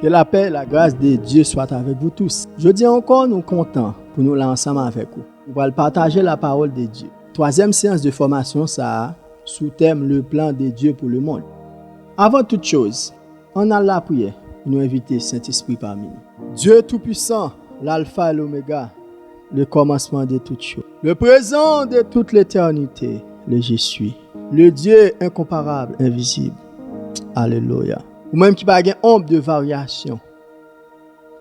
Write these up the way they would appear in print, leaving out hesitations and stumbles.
Que la paix et la grâce de Dieu soient avec vous tous. Je dis encore, nous comptons pour nous là ensemble avec vous. Nous allons partager la parole de Dieu. Troisième séance de formation, ça sous thème le plan de Dieu pour le monde. Avant toute chose, on a la prière pour nous inviter Saint-Esprit parmi nous. Dieu Tout-Puissant, l'alpha et l'oméga, le commencement de toutes choses, le présent de toute l'éternité, le je suis, le Dieu incomparable, invisible. Alléluia. Ou même qui n'a pas honte de variation.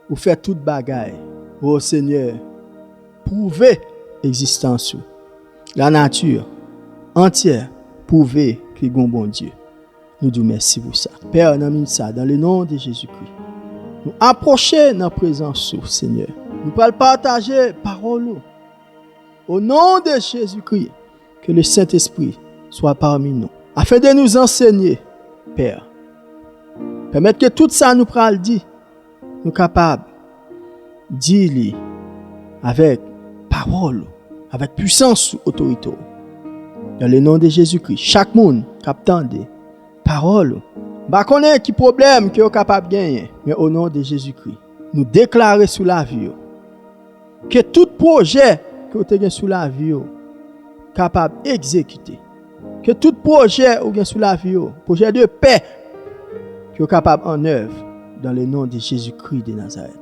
Ou fait toute bagaille. Oh Seigneur, prouvez l'existence. La nature entière, prouvez qu'il y a un bon Dieu. Nous disons merci pour ça. Père, nous ça dans le nom de Jésus-Christ. Nous approcher dans la présence, Seigneur. Nous pouvons partager parole. Au nom de Jésus-Christ, que le Saint-Esprit soit parmi nous. Afin de nous enseigner, Père. Permettre que tout ça nous pral dit, nous capables dire avec parole, avec puissance, autorité. Dans le nom de Jésus-Christ, chaque monde captant des paroles, bah connaît qui problème que est capable de gagner, mais au nom de Jésus-Christ, nous déclarer sous la vie que tout projet que vous avez sous la vie capable d'exécuter, que tout projet ou sous la vie, projet de paix qui est capable en œuvre dans le nom de Jésus-Christ de Nazareth.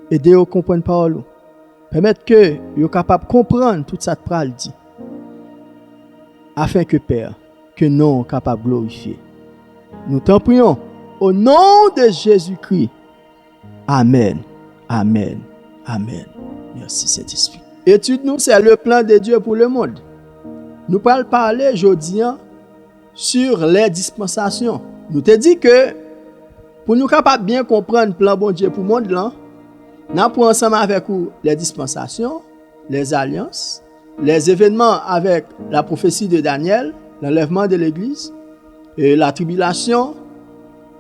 Aidez à comprendre la parole. Permettre que vous capable de comprendre tout ça que dit. Afin que Père, que nous capable de glorifier. Nous t'en prions au nom de Jésus-Christ. Amen. Amen. Amen. Merci Saint-Esprit. Étude-nous, c'est le plan de Dieu pour le monde. Nous allons parler aujourd'hui sur les dispensations. Nous te dit que pour nous capables bien comprendre le plan bon Dieu pour le monde, nous avons ensemble avec vous les dispensations, les alliances, les événements avec la prophétie de Daniel, l'enlèvement de l'Église, et la tribulation,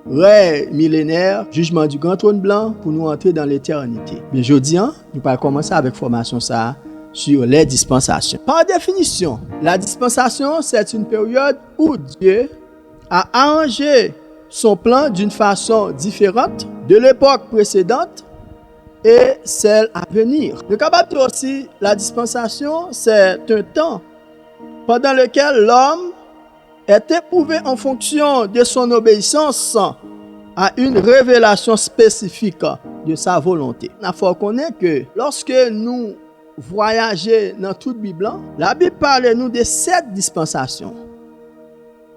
règne millénaire, jugement du grand trône blanc pour nous entrer dans l'éternité. Mais aujourd'hui, nous allons commencer avec formation ça sur les dispensations. Par définition, la dispensation, c'est une période où Dieu a arrangé son plan d'une façon différente de l'époque précédente et celle à venir. Le capable de dire aussi, la dispensation, c'est un temps pendant lequel l'homme est éprouvé en fonction de son obéissance à une révélation spécifique de sa volonté. Il faut connaître que lorsque nous voyageons dans toute Bible, la Bible parle nous de 7 dispensations.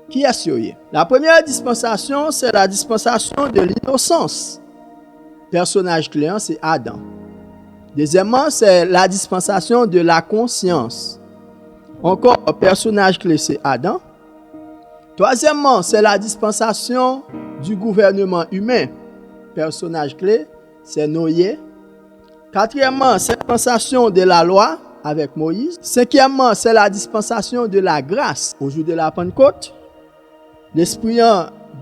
Qui est sérieux? La première dispensation, c'est la dispensation de l'innocence. Personnage clé, c'est Adam. Deuxièmement, c'est la dispensation de la conscience. Encore, personnage clé, c'est Adam. Troisièmement, c'est la dispensation du gouvernement humain. Personnage clé, c'est Noé. Quatrièmement, c'est la dispensation de la loi avec Moïse. Cinquièmement, c'est la dispensation de la grâce au jour de la Pentecôte. L'Esprit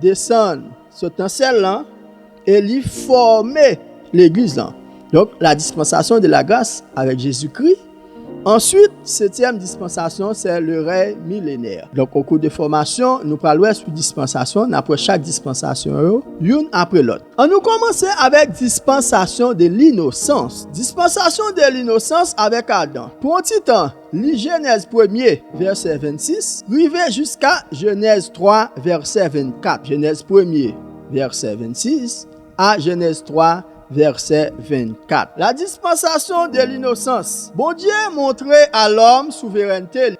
descend sur un ciel et lui former l'Église. Donc, la dispensation de la grâce avec Jésus-Christ. Ensuite, 7e dispensation, c'est le règne millénaire. Donc, au cours de formation, nous parlons sur dispensation. Après chaque dispensation, l'une après l'autre. On nous commence avec dispensation de l'innocence. Dispensation de l'innocence avec Adam. Pour un petit temps, Genèse 1er, verset 26, arrivé jusqu'à Genèse 3, verset 24. Genèse 1er, verset 26, à Genèse 3, verset 24. La dispensation de l'innocence. Bon Dieu montrait à l'homme souveraineté.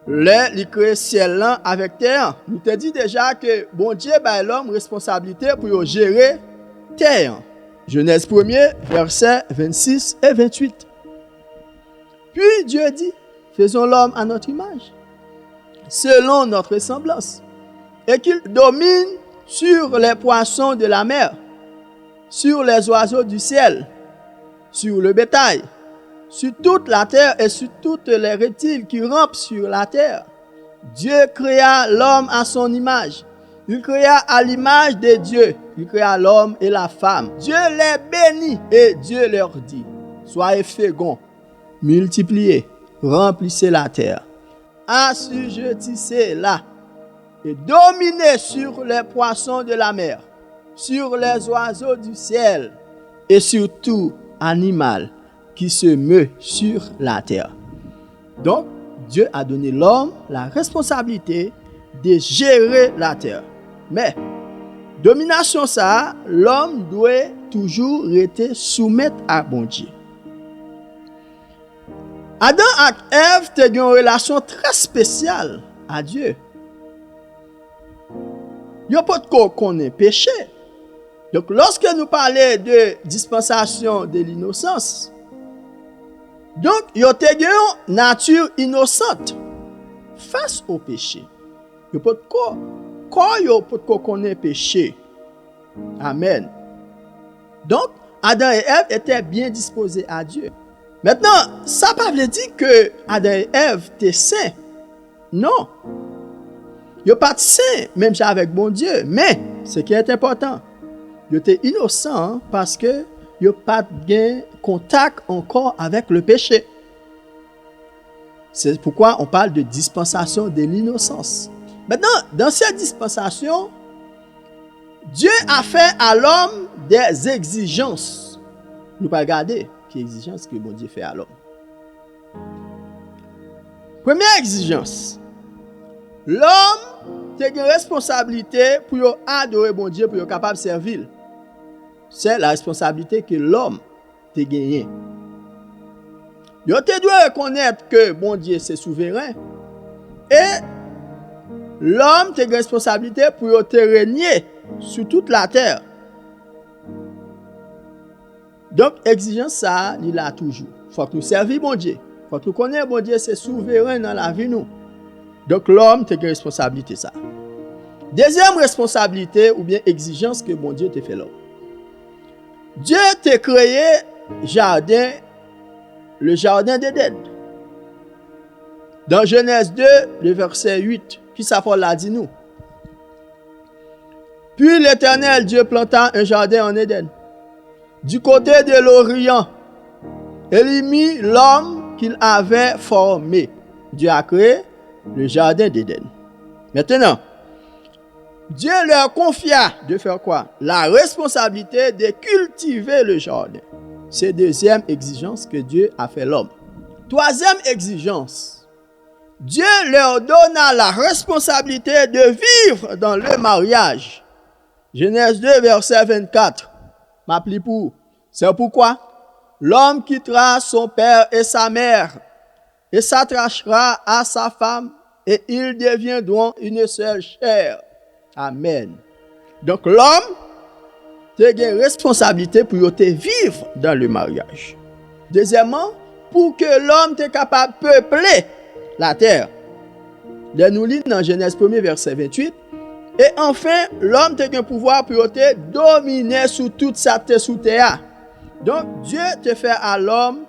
Il crée ciel avec terre. Nous te dit déjà que bon Dieu a l'homme responsabilité pour gérer terre. Genèse 1er, verset 26 et 28. Puis Dieu dit, faisons l'homme à notre image, selon notre ressemblance, et qu'il domine sur les poissons de la mer, sur les oiseaux du ciel, sur le bétail, sur toute la terre et sur toutes les reptiles qui rampent sur la terre. Dieu créa l'homme à son image. Il créa à l'image de Dieu. Il créa l'homme et la femme. Dieu les bénit et Dieu leur dit, soyez féconds, multipliez, remplissez la terre, assujettissez-la et dominez sur les poissons de la mer, sur les oiseaux du ciel et sur tout animal qui se meut sur la terre. Donc, Dieu a donné l'homme la responsabilité de gérer la terre. Mais, domination ça, l'homme doit toujours rester soumis à bon Dieu. Adam et Ève ont une relation très spéciale à Dieu. Ils n'ont pas de connaître péché. Donc, lorsque nous parlons de dispensation de l'innocence, donc, ils ont une nature innocente face au péché. Ils n'ont pas de connaître péché. Amen. Donc, Adam et Ève étaient bien disposés à Dieu. Maintenant, ça ne veut pas dire que Adam et Ève étaient saints. Non. Ils n'ont pas de saints, même avec bon Dieu. Mais, ce qui est important, ils étaient innocents parce que ils n'ont pas de contact encore avec le péché. C'est pourquoi on parle de dispensation de l'innocence. Maintenant, dans cette dispensation, Dieu a fait à l'homme des exigences. Nous allons regarder quelle exigence que bon Dieu fait à l'homme. Première exigence. L'homme a une responsabilité pour adorer bon Dieu, pour être capable de servir. C'est la responsabilité que l'homme a gagnée. Il doit reconnaître que bon Dieu c'est souverain. Et l'homme a une responsabilité pour régner sur toute la terre. Donc, exigence ça, il a toujours. Il faut que nous servions bon Dieu. Il faut que nous connaissions bon Dieu, c'est souverain dans la vie nous. Donc, l'homme a une responsabilité ça. Deuxième responsabilité ou bien exigence que bon Dieu t'a fait l'homme. Dieu t'a créé le jardin d'Éden. Dans Genèse 2, le verset 8, qui ça l'a dit nous. Puis l'Éternel Dieu planta un jardin en Éden, du côté de l'Orient, et il mit l'homme qu'il avait formé. Dieu a créé le jardin d'Éden. Maintenant, Dieu leur confia de faire quoi? La responsabilité de cultiver le jardin. C'est la deuxième exigence que Dieu a fait l'homme. Troisième exigence. Dieu leur donna la responsabilité de vivre dans le mariage. Genèse 2, verset 24. M'appli pour. C'est pourquoi l'homme quittera son père et sa mère et s'attachera à sa femme et ils deviendront une seule chair. Amen. Donc l'homme a une responsabilité pour vivre dans le mariage. Deuxièmement, pour que l'homme soit capable de peupler la terre. Nous lisons dans Genèse 1, verset 28. Et enfin, l'homme a un pouvoir pour dominer sur toute sa terre sous terre. Donc Dieu te fait à l'homme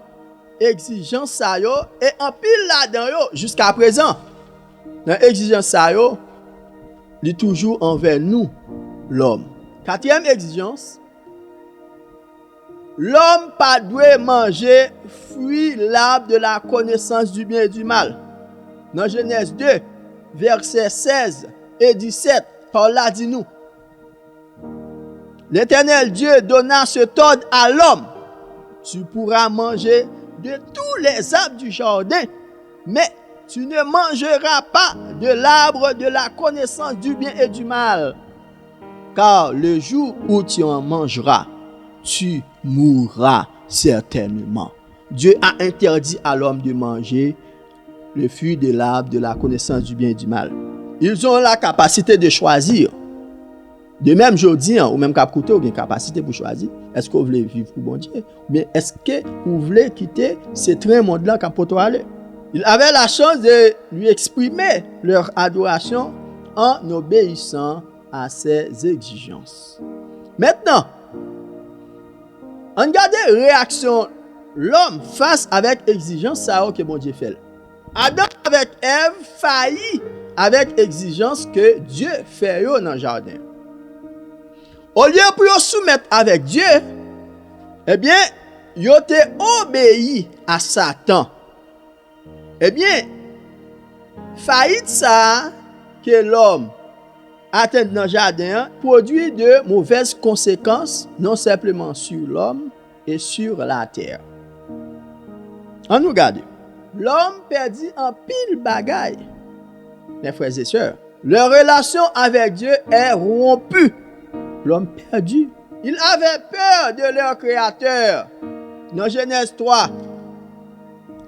exigence ça yo et en pile là-dedans jusqu'à présent. Dans exigence ça yo, il est toujours envers nous, l'homme. Quatrième exigence, l'homme pas doit manger fruit l'arbre de la connaissance du bien et du mal. Dans Genèse 2, versets 16 et 17, par là dit nous. L'Éternel Dieu donna cet ordre à l'homme. Tu pourras manger de tous les arbres du jardin, mais tu ne mangeras pas de l'arbre de la connaissance du bien et du mal. Car le jour où tu en mangeras, tu mourras certainement. Dieu a interdit à l'homme de manger le fruit de l'arbre de la connaissance du bien et du mal. Ils ont la capacité de choisir. De même, je dis, ou même cap côté, ou bien capacité pour choisir. Est-ce que vous voulez vivre pour bon Dieu? Ou bien est-ce que vous voulez quitter ce train monde-là qui peut aller? Ils avaient la chance de lui exprimer leur adoration en obéissant à ses exigences. Maintenant, on regarde la réaction l'homme face avec exigence, ça que bon Dieu fait. Adam avec Ève faillit avec exigence que Dieu fait dans le jardin. Au lieu pour soumettre avec Dieu, eh bien, ils ont obéi à Satan. Eh bien, faillite ça que l'homme atteint dans le jardin produit de mauvaises conséquences, non simplement sur l'homme et sur la terre. On nous regarde. L'homme perdit en pile bagaille. Mes frères et sœurs, leur relation avec Dieu est rompue. L'homme perdu. Il avait peur de leur Créateur. Dans Genèse 3,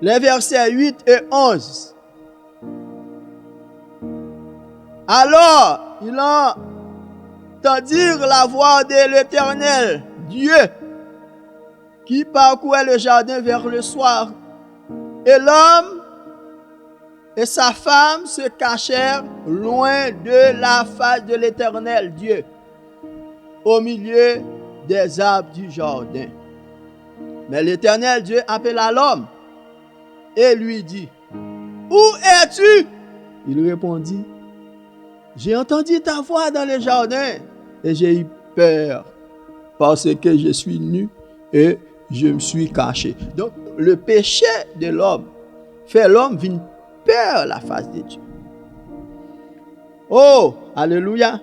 les versets 8 et 11. Alors, il entendirent la voix de l'Éternel, Dieu, qui parcourait le jardin vers le soir. Et l'homme et sa femme se cachèrent loin de la face de l'Éternel, Dieu, au milieu des arbres du jardin. Mais l'Éternel Dieu appela l'homme et lui dit, « Où es-tu? » Il répondit, « J'ai entendu ta voix dans le jardin et j'ai eu peur parce que je suis nu et je me suis caché. » Donc, le péché de l'homme fait l'homme venir peur la face de Dieu. Oh, alléluia.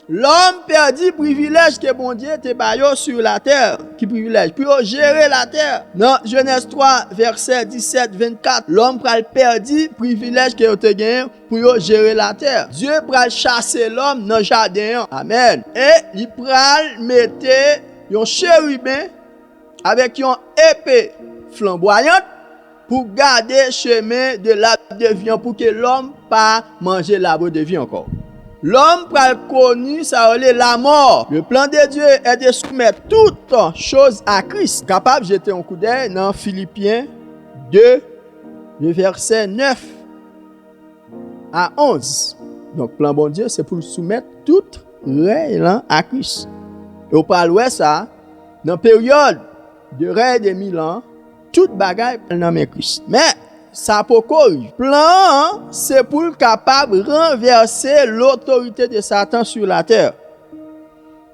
L'homme perdit privilège que bon Dieu te baillé sur la terre. Qui privilège? Pour gérer la terre. Dans Genèse 3, verset 17-24, l'homme perdit privilège que te gagné pour gérer la terre. Dieu pral chasser l'homme dans le jardin. Amen. Et il pral mettre un chérubin avec une épée flamboyante pour garder chemin de l'arbre de vie pour que l'homme pas manger l'arbre de vie encore. L'homme pral connu ça relève la mort. Le plan de Dieu est de soumettre toutes choses à Christ. Capable de jeter un coup d'œil dans Philippiens 2, le verset 9 à 11. Donc plan bon Dieu c'est pour soumettre toutes règles à Christ. Et on parle ouais ça dans période de règne de 1000 ans, toute bagaille dans mes Christ. Mais ça peut corriger. Plan, c'est pour le capable renverser l'autorité de Satan sur la terre.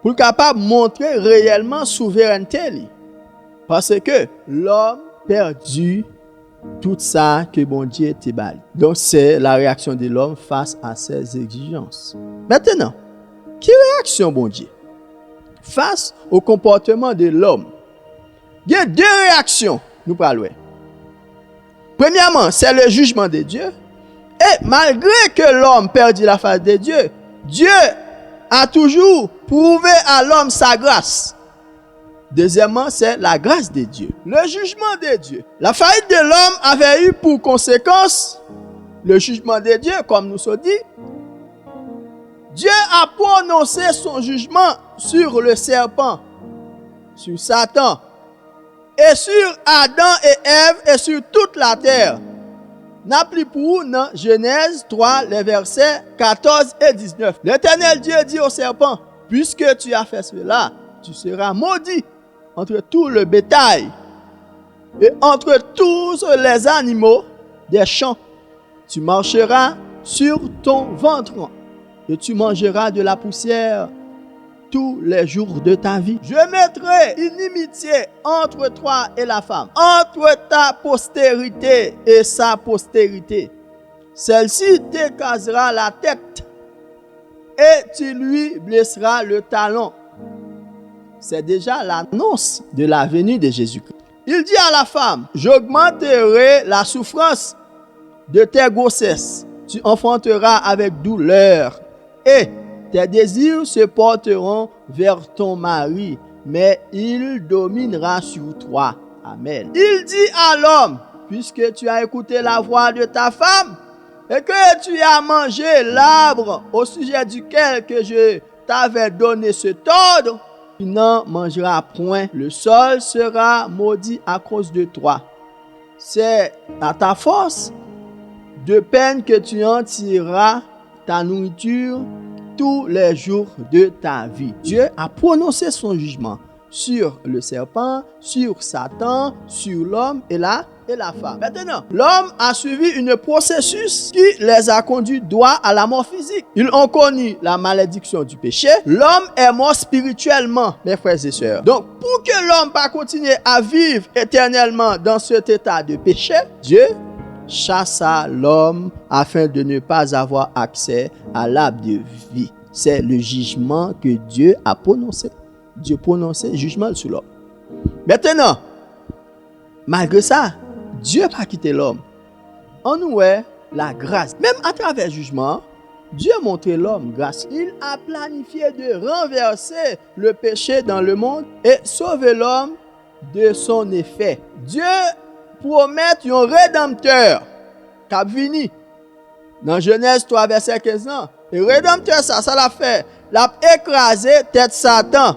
Pour le capable montrer réellement souveraineté. Parce que l'homme perdu tout ça que bon Dieu te bali. Donc c'est la réaction de l'homme face à ses exigences. Maintenant, quelle réaction bon Dieu face au comportement de l'homme? Il y a deux réactions, nous parlons. Premièrement, c'est le jugement de Dieu. Et malgré que l'homme perdit la face de Dieu, Dieu a toujours prouvé à l'homme sa grâce. Deuxièmement, c'est la grâce de Dieu. Le jugement de Dieu. La faillite de l'homme avait eu pour conséquence le jugement de Dieu, comme nous sommes dit. Dieu a prononcé son jugement sur le serpent, sur Satan, et sur Adam et Ève et sur toute la terre. N'a plus pour dans Genèse 3, les versets 14 et 19. L'Éternel Dieu dit au serpent, puisque tu as fait cela, tu seras maudit entre tout le bétail et entre tous les animaux des champs. Tu marcheras sur ton ventre et tu mangeras de la poussière tous les jours de ta vie. Je mettrai inimitié entre toi et la femme, entre ta postérité et sa postérité. Celle-ci t'écrasera la tête et tu lui blesseras le talon. C'est déjà l'annonce de la venue de Jésus-Christ. Il dit à la femme, j'augmenterai la souffrance de tes grossesses. Tu enfanteras avec douleur et tes désirs se porteront vers ton mari, mais il dominera sur toi. Amen. Il dit à l'homme, puisque tu as écouté la voix de ta femme, et que tu as mangé l'arbre au sujet duquel que je t'avais donné cet ordre, tu n'en mangeras point. Le sol sera maudit à cause de toi. C'est à ta force de peine que tu en tireras ta nourriture tous les jours de ta vie. Dieu a prononcé son jugement sur le serpent, sur Satan, sur l'homme et la femme. Maintenant, l'homme a suivi un processus qui les a conduits droit à la mort physique. Ils ont connu la malédiction du péché. L'homme est mort spirituellement, mes frères et sœurs. Donc, pour que l'homme pas continuer à vivre éternellement dans cet état de péché, Dieu chassa l'homme afin de ne pas avoir accès à l'arbre de vie. c'est le jugement que Dieu a prononcé. Dieu prononçait jugement sur l'homme. Maintenant, malgré ça, Dieu n'a pas quitté l'homme. En nous est la grâce. Même à travers le jugement, Dieu a montré l'homme grâce. Il a planifié de renverser le péché dans le monde et sauver l'homme de son effet. Dieu promet un rédempteur qui a venu. Dans Genèse 3, verset 15, le rédempteur, ça l'a fait. L'a écrasé tête Satan.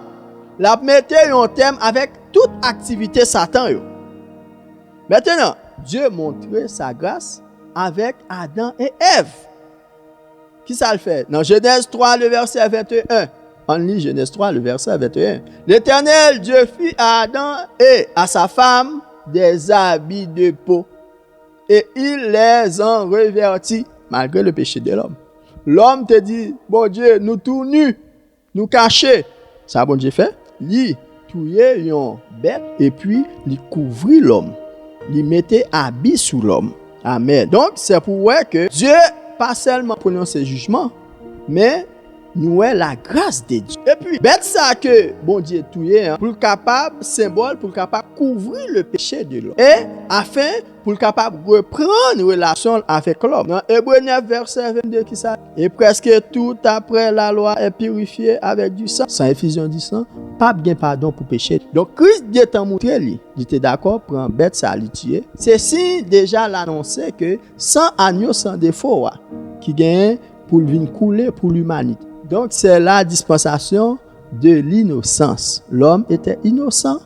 L'a mis un thème avec toute activité Satan. Maintenant, Dieu montre sa grâce avec Adam et Ève. Qui ça le fait? Dans Genèse 3, le verset 21. On lit Genèse 3, le verset 21. L'Éternel Dieu fit à Adam et à sa femme des habits de peau. Et il les en revêtit malgré le péché de l'homme. L'homme te dit, bon Dieu, nous tout nus, nous cachés. Ça, bon Dieu fait? Il tuait une bête et puis il couvrit l'homme. Il mettait habit sur l'homme. Amen. Donc, c'est pour voir que Dieu, pas seulement prononce ses jugements, mais nous est la grâce de Dieu. Et puis, bête ça que bon Dieu tué, pour le capable, symbole, pour le capable couvrir le péché de l'homme. Et afin, pour le capable reprendre relation avec l'homme. Dans Hébreux 9, verset 22, qui ça? Et presque tout après la loi est purifié avec du sang. Sans effusion du sang, pas bien pardon pour péché. Donc, Christ Dieu t'a montré, il était d'accord pour un bête ça à lui tuer. C'est si déjà l'annonçait que sans agneau, sans défaut, qui gagne pour venir couler pour l'humanité. Donc, c'est la dispensation de l'innocence. L'homme était innocent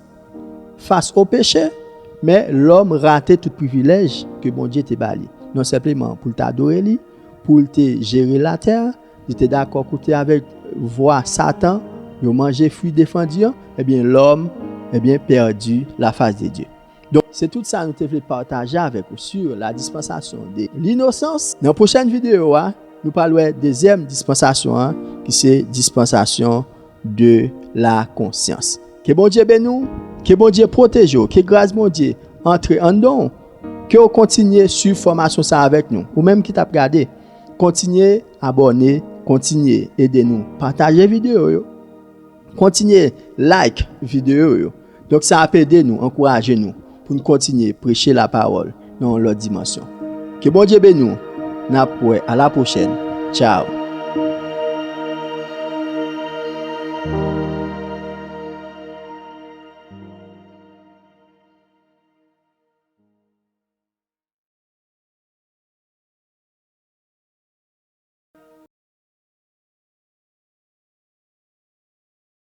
face au péché, mais l'homme ratait tout privilège que bon Dieu t'a bali. Non simplement pour t'adorer, pour te gérer la terre, il était d'accord pour avec voir Satan, il manger fruit défendu, eh bien l'homme perdu la face de Dieu. Donc, c'est tout ça que nous devons partager avec vous sur la dispensation de l'innocence. Dans la prochaine vidéo, nous parlons de la deuxième dispensation, qui c'est dispensation de la conscience. Que bon Dieu bénisse, que bon Dieu protège, que grâce bon Dieu entre en don, que vous continuez sur formation ça avec nous, ou même qui t'a regardé, continuez abonner, continuez aider nous, partagez vidéo, continuez like vidéo. Donc ça a aidé nous, encourager nous pour nous continuer à prêcher la parole dans l'autre dimension. Que bon Dieu bénisse. À la prochaine. Ciao.